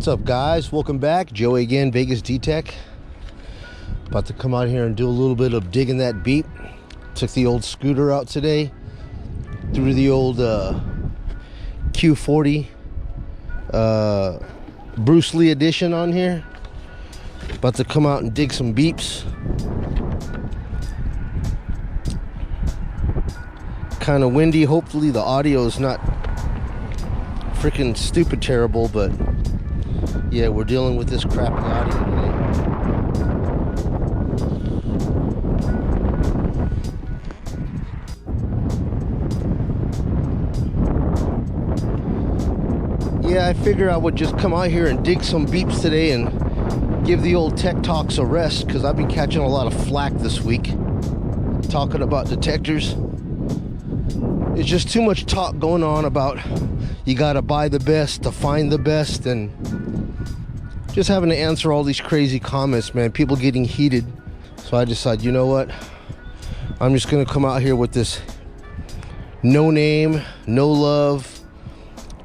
What's up, guys? Welcome back. Joey again, Vegas D-Tech. About to come out here and do a little bit of digging that beep. Took the old scooter out today. Threw the old Q40 Bruce Lee edition on here. About to come out and dig some beeps. Kind of windy. Hopefully the audio is not freaking stupid terrible, but yeah, we're dealing with this crappy audio today. Yeah, I figured I would just come out here and dig some beeps today and give the old Tech Talks a rest, because I've been catching a lot of flack this week talking about detectors. It's just too much talk going on about you gotta buy the best to find the best, and just having to answer all these crazy comments, man. People getting heated. So I decided, you know what? I'm just gonna come out here with this no name, no love,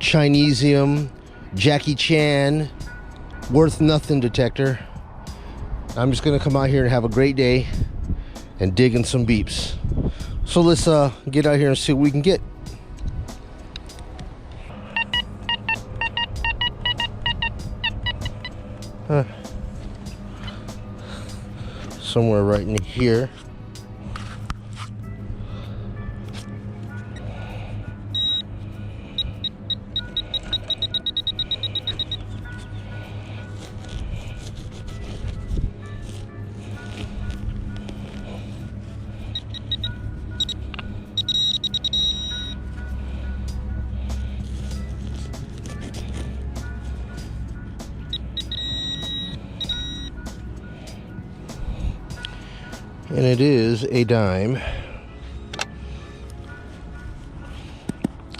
Chinesium, Jackie Chan, worth nothing detector. I'm just gonna come out here and have a great day and dig in some beeps. So let's get out here and see what we can get. Somewhere right in here. And it is a dime.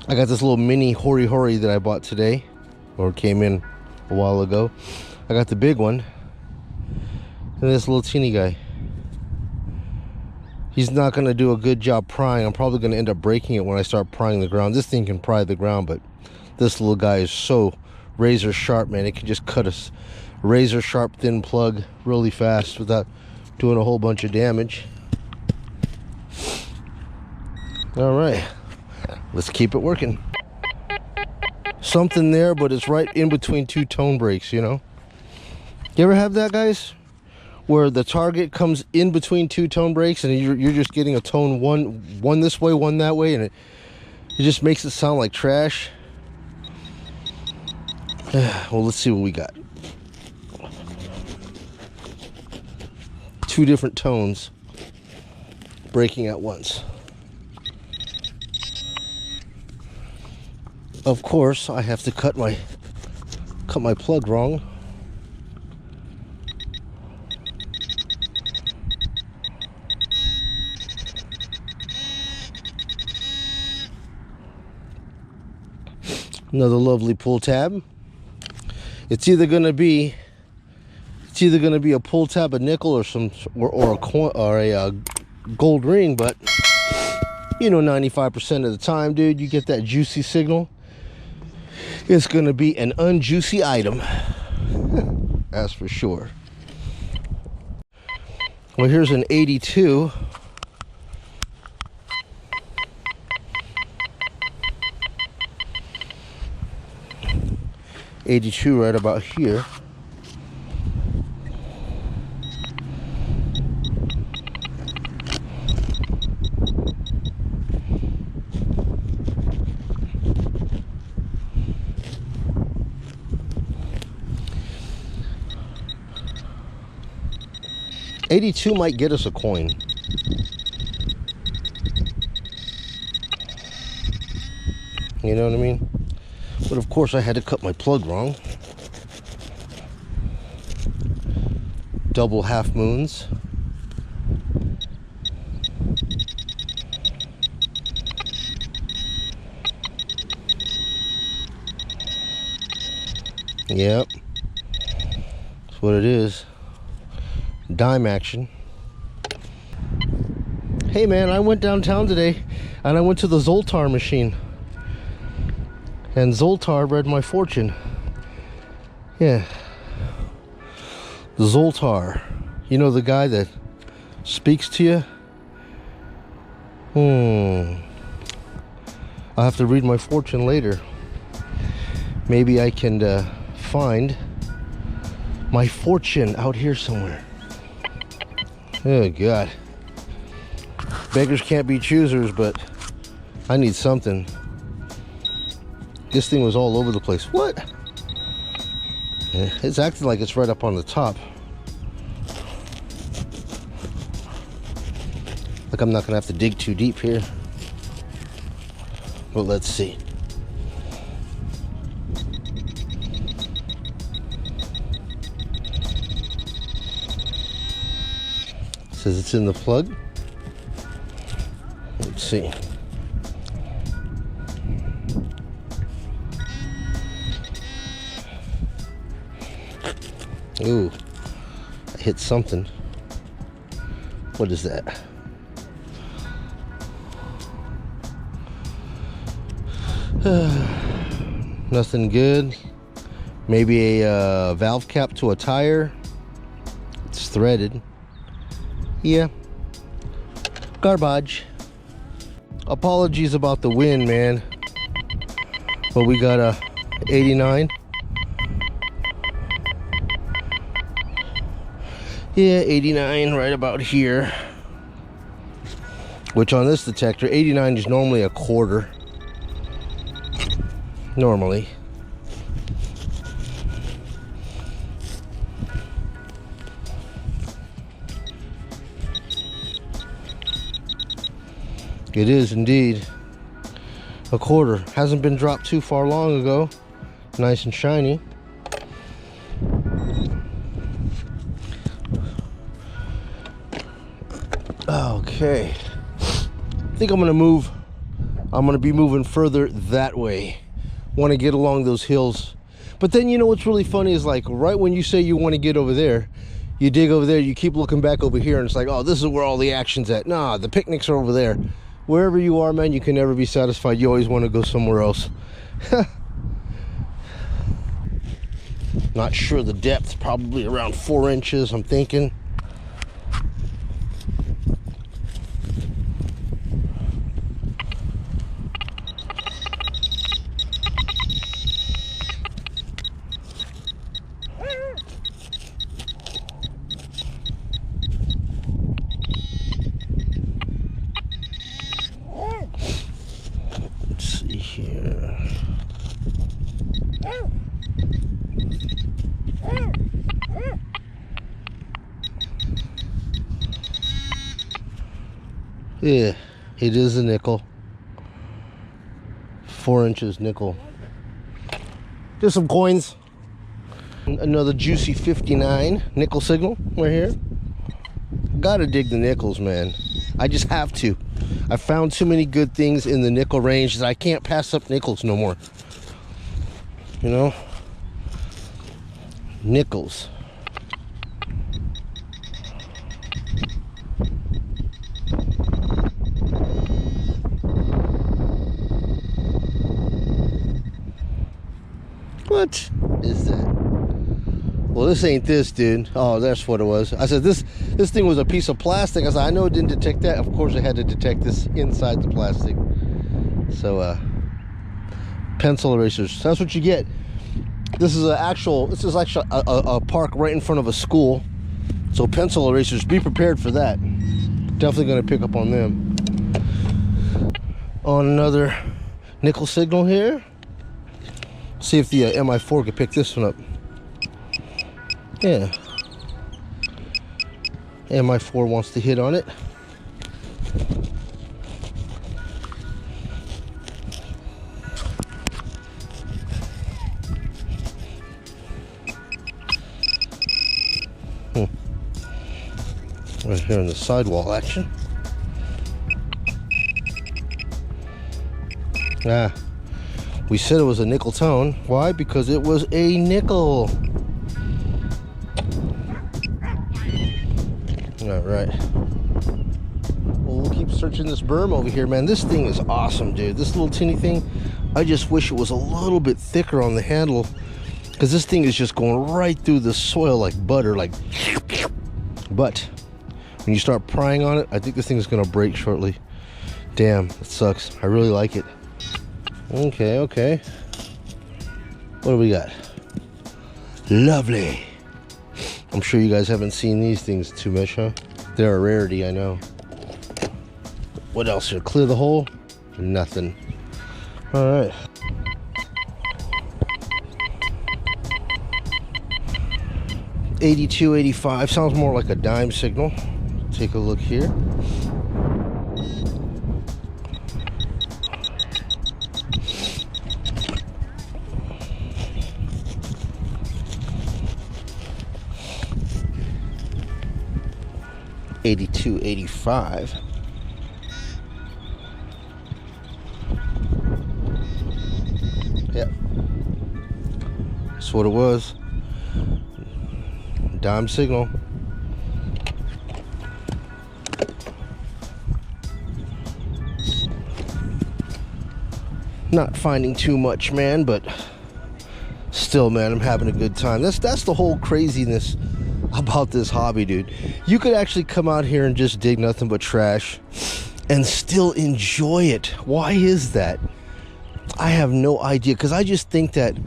I got this little mini hori that I bought today, or came in a while ago. I got the big one, and this little teeny guy. He's not gonna do a good job prying. I'm probably gonna end up breaking it when I start prying the ground. This thing can pry the ground, but this little guy is so razor sharp, man. It can just cut a razor sharp thin plug really fast without doing a whole bunch of damage. All right, let's keep it working. Something there, but it's right in between two tone breaks, you know? You ever have that, guys? Where the target comes in between two tone breaks and you're just getting a tone one this way, one that way, and it just makes it sound like trash. Well, let's see what we got. Two different tones breaking at once. Of course, I have to cut my plug wrong. Another lovely pull tab. It's either gonna be a pull tab, a nickel, or a coin, or a gold ring, but you know, 95% of the time, dude, you get that juicy signal. It's gonna be an unjuicy item. That's for sure. Well, here's an 82. '82 right about here. '82 might get us a coin. You know what I mean? But of course I had to cut my plug wrong. Double half moons. Yep. That's what it is. Dime action. Hey man, I went downtown today and I went to the Zoltar machine. And Zoltar read my fortune. Yeah. Zoltar. You know the guy that speaks to you? I'll have to read my fortune later. Maybe I can find my fortune out here somewhere. Oh God. Beggars can't be choosers, but I need something. This thing was all over the place. What? Yeah, it's acting like it's right up on the top. Like I'm not gonna have to dig too deep here. But let's see. It says it's in the plug. Let's see. Ooh, I hit something. What is that? Nothing good. Maybe a valve cap to a tire. It's threaded. Yeah. Garbage. Apologies about the wind, man. But we got a 89. Yeah, 89 right about here. Which on this detector, 89 is normally a quarter. Normally. It is indeed a quarter. Hasn't been dropped too far long ago. Nice and shiny. Okay. I think I'm gonna be moving further that way. Want to get along those hills. But then, you know what's really funny is, like, right when you say you want to get over there, you dig over there, you keep looking back over here, and it's like, oh, this is where all the action's at. Nah, the picnics are over there. Wherever you are, man, you can never be satisfied. You always want to go somewhere else. Not sure the depth, probably around 4 inches, I'm thinking. Yeah, it is a nickel. 4 inches nickel. Just some coins. Another juicy 59 nickel signal right here. Gotta dig the nickels, man. I just have to. I found too many good things in the nickel range that I can't pass up nickels no more. You know? Nickels. What is that? Well, this ain't this, dude. Oh, that's what it was. I said this thing was a piece of plastic. I said, I know it didn't detect that. Of course it had to detect this inside the plastic. So pencil erasers. That's what you get. This is actually a park right in front of a school. So pencil erasers, be prepared for that. Definitely gonna pick up on them. On another nickel signal here. See if the MI4 could pick this one up. Yeah. MI4 wants to hit on it. Right here in the sidewall action. Ah. We said it was a nickel tone. Why? Because it was a nickel. All right. Well, we'll keep searching this berm over here, man. This thing is awesome, dude. This little tinny thing, I just wish it was a little bit thicker on the handle. because this thing is just going right through the soil like butter, like. But when you start prying on it, I think this thing is gonna break shortly. Damn, it sucks. I really like it. Okay, okay. What do we got? Lovely. I'm sure you guys haven't seen these things too much, huh? They're a rarity, I know. What else here? Clear the hole? Nothing. All right. $82, $85 sounds more like a dime signal. Take a look here. $82, $85. Yep. That's what it was. Dime signal. Not finding too much, man, but still, man, I'm having a good time. That's the whole craziness about this hobby, dude. You could actually come out here and just dig nothing but trash and still enjoy it. Why is that? I have no idea, because I just think that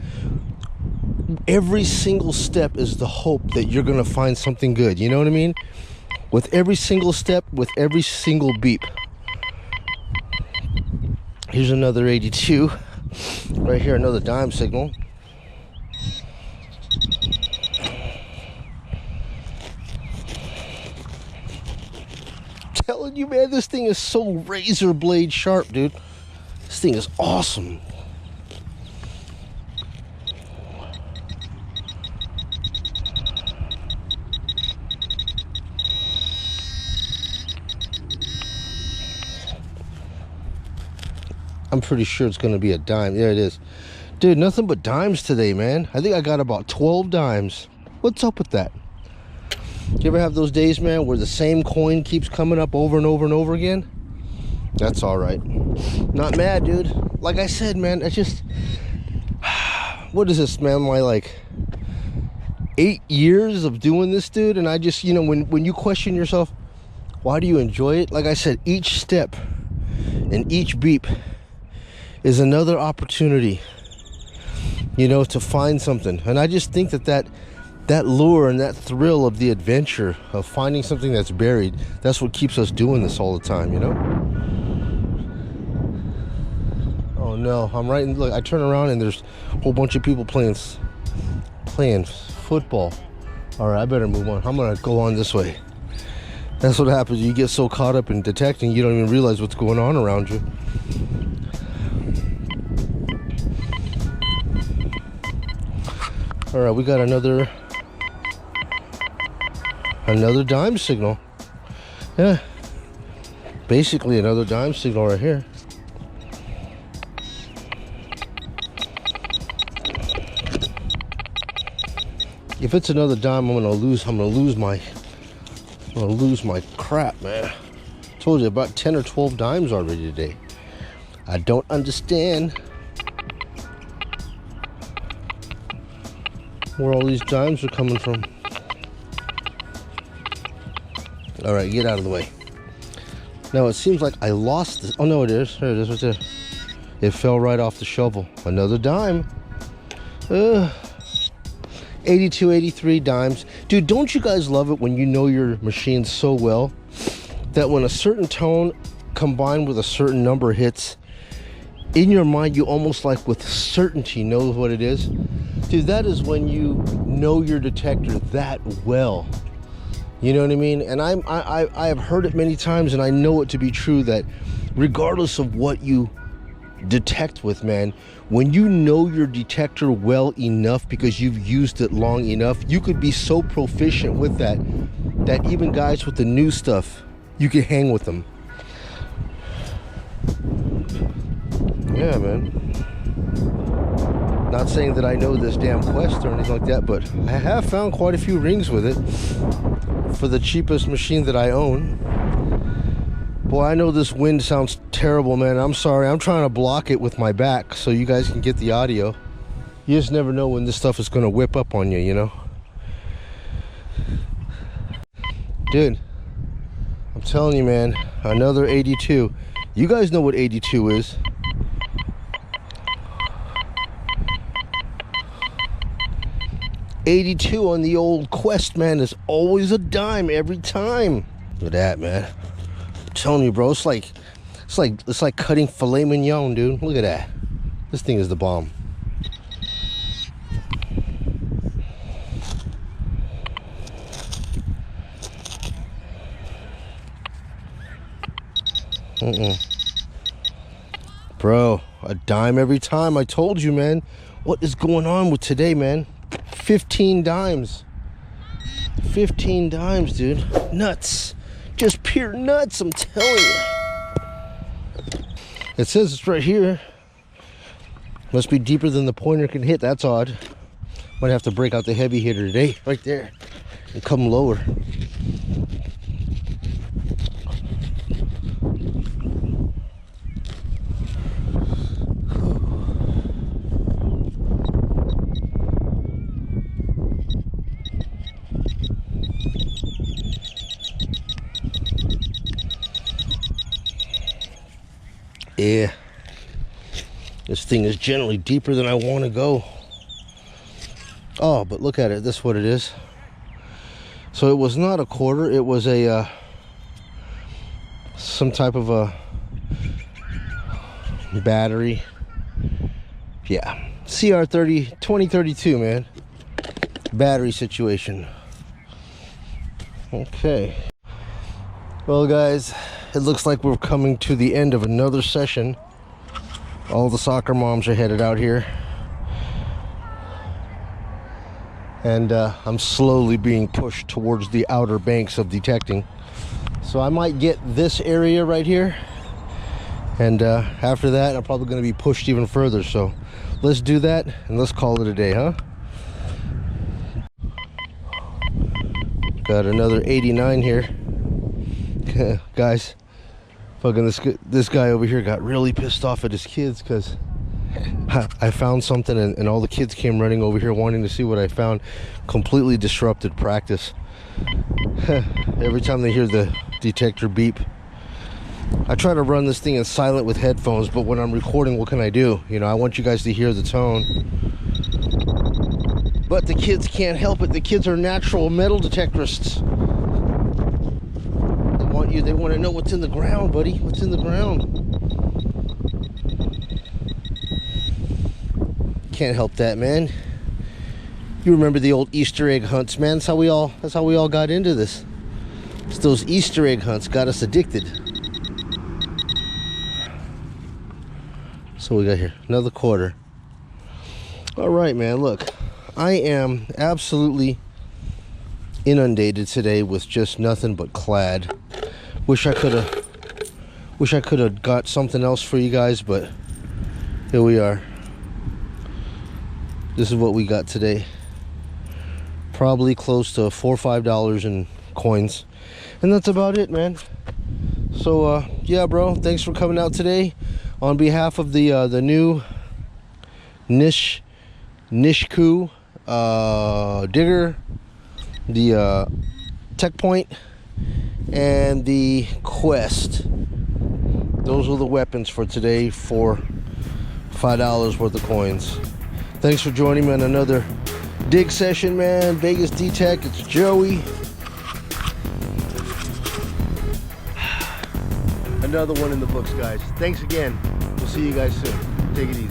every single step is the hope that you're gonna find something good. You know what I mean? With every single step, with every single beep. Here's another 82. Right here, another dime signal. Telling you, man, this thing is so razor blade sharp, dude. This thing is awesome. I'm pretty sure it's gonna be a dime. There it is. Dude, nothing but dimes today, man. I think I got about 12 dimes. What's up with that? Do you ever have those days, man, where the same coin keeps coming up over and over and over again? That's all right. Not mad, dude. Like I said, man, I just... What is this, man? My, like, 8 years of doing this, dude, and I just, you know, when you question yourself, why do you enjoy it? Like I said, each step and each beep is another opportunity, you know, to find something. And I just think that lure and that thrill of the adventure of finding something that's buried, that's what keeps us doing this all the time, you know? Oh no, I'm right, and look, I turn around and there's a whole bunch of people playing football. All right, I better move on. I'm gonna go on this way. That's what happens. You get so caught up in detecting, you don't even realize what's going on around you. All right, we got another dime signal. Yeah, basically another dime signal right here. If it's another dime, I'm gonna lose my crap, man. I told you about 10 or 12 dimes already today. I don't understand where all these dimes are coming from. All right, get out of the way. Now it seems like I lost this. Oh no, it is. There it is, right there. It fell right off the shovel. Another dime. 82, 83 dimes. Dude, don't you guys love it when you know your machine so well that when a certain tone combined with a certain number hits, in your mind you almost like with certainty know what it is? Dude, that is when you know your detector that well. You know what I mean? And I have heard it many times, and I know it to be true, that regardless of what you detect with, man, when you know your detector well enough because you've used it long enough, you could be so proficient with that even guys with the new stuff, you can hang with them. Yeah, man. Not saying that I know this damn Quest or anything like that, but I have found quite a few rings with it for the cheapest machine that I own. Boy, I know this wind sounds terrible, man. I'm sorry. I'm trying to block it with my back so you guys can get the audio. You just never know when this stuff is gonna whip up on you, you know? Dude, I'm telling you, man, another 82. You guys know what 82 is. $82 on the old Quest, man, is always a dime every time. Look at that, man. I'm telling you, bro, it's like cutting filet mignon, dude. Look at that. This thing is the bomb. Bro, a dime every time. I told you, man. What is going on with today, man? 15 dimes. 15 dimes, dude. Nuts. Just pure nuts, I'm telling you. It says it's right here. Must be deeper than the pointer can hit. That's odd. Might have to break out the heavy hitter today. Right there. And come lower. Yeah, this thing is generally deeper than I want to go. Oh, but look at it. This is what it is. So it was not a quarter. It was a some type of a battery. Yeah, CR30 2032, man. Battery situation. Okay. Well, guys, it looks like we're coming to the end of another session. All the soccer moms are headed out here. And I'm slowly being pushed towards the outer banks of detecting. So I might get this area right here. And after that, I'm probably going to be pushed even further. So let's do that and let's call it a day, huh? Got another 89 here. Guys, fucking this guy over here got really pissed off at his kids because I found something and all the kids came running over here wanting to see what I found. Completely disrupted practice. Every time they hear the detector beep. I try to run this thing in silent with headphones, but when I'm recording, what can I do? You know, I want you guys to hear the tone. But the kids can't help it. The kids are natural metal detectorists. They want to know what's in the ground, buddy. What's in the ground? Can't help that, man. You remember the old Easter egg hunts, man? That's how we all got into this. It's those Easter egg hunts got us addicted. So we got here another quarter. All right, man. Look, I am absolutely inundated today with just nothing but clad. Wish I could have got something else for you guys, but here we are. This is what we got today. Probably close to $4 or $5 in coins, and that's about it, man. So yeah, bro, thanks for coming out today. On behalf of the new Nishku digger, the Tech Point, and the Quest. Those are the weapons for today for $5 worth of coins. Thanks for joining me on another dig session, man. Vegas D-Tech, it's Joey. Another one in the books, guys. Thanks again. We'll see you guys soon. Take it easy.